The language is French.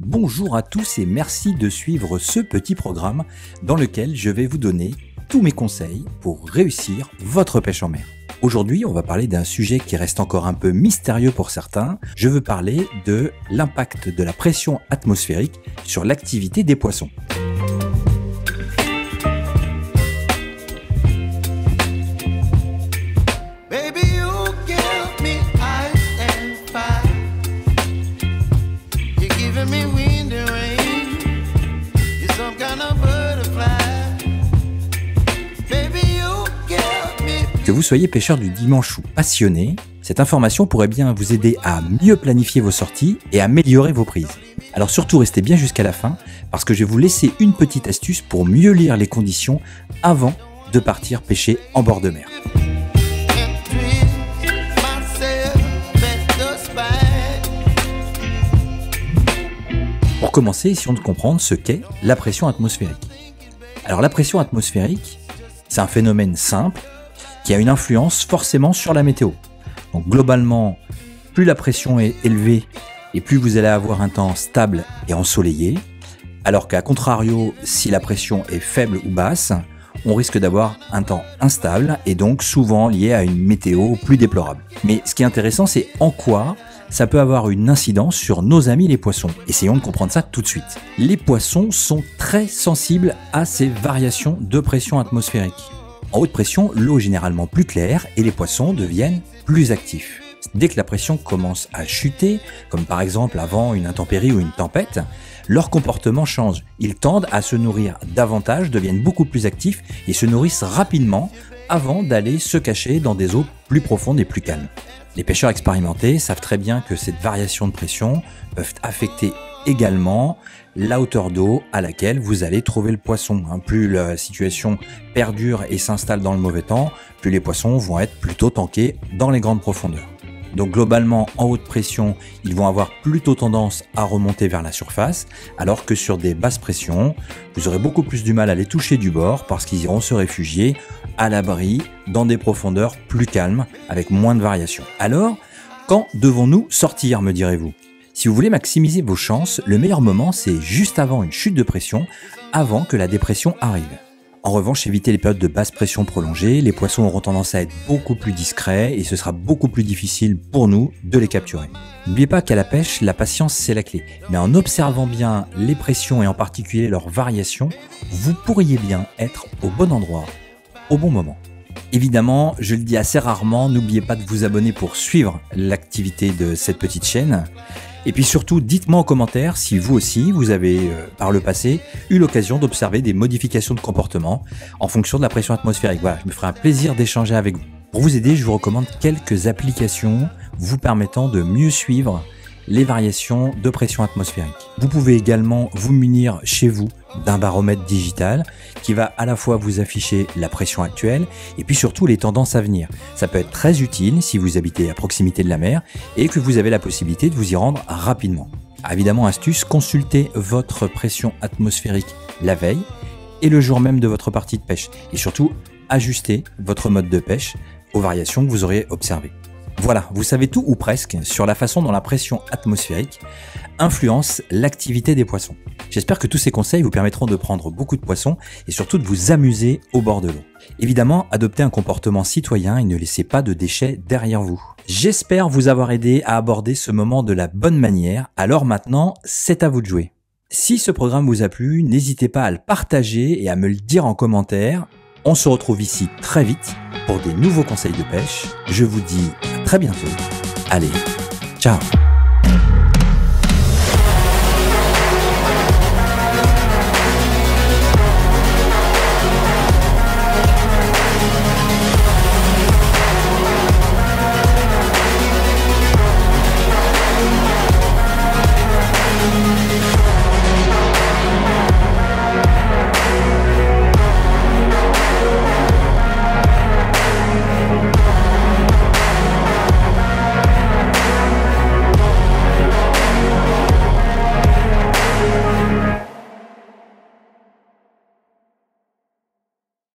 Bonjour à tous et merci de suivre ce petit programme dans lequel je vais vous donner tous mes conseils pour réussir votre pêche en mer. Aujourd'hui, on va parler d'un sujet qui reste encore un peu mystérieux pour certains. Je veux parler de l'impact de la pression atmosphérique sur l'activité des poissons. Que vous soyez pêcheur du dimanche ou passionné, cette information pourrait bien vous aider à mieux planifier vos sorties et améliorer vos prises. Alors surtout restez bien jusqu'à la fin parce que je vais vous laisser une petite astuce pour mieux lire les conditions avant de partir pêcher en bord de mer. Pour commencer, essayons de comprendre ce qu'est la pression atmosphérique. Alors la pression atmosphérique, c'est un phénomène simple qui a une influence forcément sur la météo. Donc globalement, plus la pression est élevée et plus vous allez avoir un temps stable et ensoleillé, alors qu'à contrario, si la pression est faible ou basse, on risque d'avoir un temps instable et donc souvent lié à une météo plus déplorable. Mais ce qui est intéressant, c'est en quoi ça peut avoir une incidence sur nos amis les poissons. Essayons de comprendre ça tout de suite. Les poissons sont très sensibles à ces variations de pression atmosphérique. En haute pression, l'eau est généralement plus claire et les poissons deviennent plus actifs. Dès que la pression commence à chuter, comme par exemple avant une intempérie ou une tempête, leur comportement change. Ils tendent à se nourrir davantage, deviennent beaucoup plus actifs et se nourrissent rapidement avant d'aller se cacher dans des eaux plus profondes et plus calmes. Les pêcheurs expérimentés savent très bien que cette variation de pression peuvent affecter également la hauteur d'eau à laquelle vous allez trouver le poisson. Plus la situation perdure et s'installe dans le mauvais temps, plus les poissons vont être plutôt tankés dans les grandes profondeurs. Donc globalement, en haute pression, ils vont avoir plutôt tendance à remonter vers la surface, alors que sur des basses pressions, vous aurez beaucoup plus du mal à les toucher du bord parce qu'ils iront se réfugier à l'abri dans des profondeurs plus calmes, avec moins de variations. Alors, quand devons-nous sortir, me direz-vous ? Si vous voulez maximiser vos chances, le meilleur moment, c'est juste avant une chute de pression, avant que la dépression arrive. En revanche, évitez les périodes de basse pression prolongées, les poissons auront tendance à être beaucoup plus discrets et ce sera beaucoup plus difficile pour nous de les capturer. N'oubliez pas qu'à la pêche, la patience c'est la clé. Mais en observant bien les pressions et en particulier leurs variations, vous pourriez bien être au bon endroit, au bon moment. Évidemment, je le dis assez rarement, n'oubliez pas de vous abonner pour suivre l'activité de cette petite chaîne. Et puis surtout, dites-moi en commentaire si vous aussi, vous avez par le passé eu l'occasion d'observer des modifications de comportement en fonction de la pression atmosphérique. Voilà, je me ferai un plaisir d'échanger avec vous. Pour vous aider, je vous recommande quelques applications vous permettant de mieux suivre les variations de pression atmosphérique. Vous pouvez également vous munir chez vous d'un baromètre digital qui va à la fois vous afficher la pression actuelle et puis surtout les tendances à venir. Ça peut être très utile si vous habitez à proximité de la mer et que vous avez la possibilité de vous y rendre rapidement. Évidemment, astuce, consultez votre pression atmosphérique la veille et le jour même de votre partie de pêche. Et surtout, ajustez votre mode de pêche aux variations que vous aurez observées. Voilà, vous savez tout ou presque sur la façon dont la pression atmosphérique influence l'activité des poissons. J'espère que tous ces conseils vous permettront de prendre beaucoup de poissons et surtout de vous amuser au bord de l'eau. Évidemment, adoptez un comportement citoyen et ne laissez pas de déchets derrière vous. J'espère vous avoir aidé à aborder ce moment de la bonne manière, alors maintenant, c'est à vous de jouer. Si ce programme vous a plu, n'hésitez pas à le partager et à me le dire en commentaire. On se retrouve ici très vite pour des nouveaux conseils de pêche. Je vous dis à très bientôt. Allez, ciao!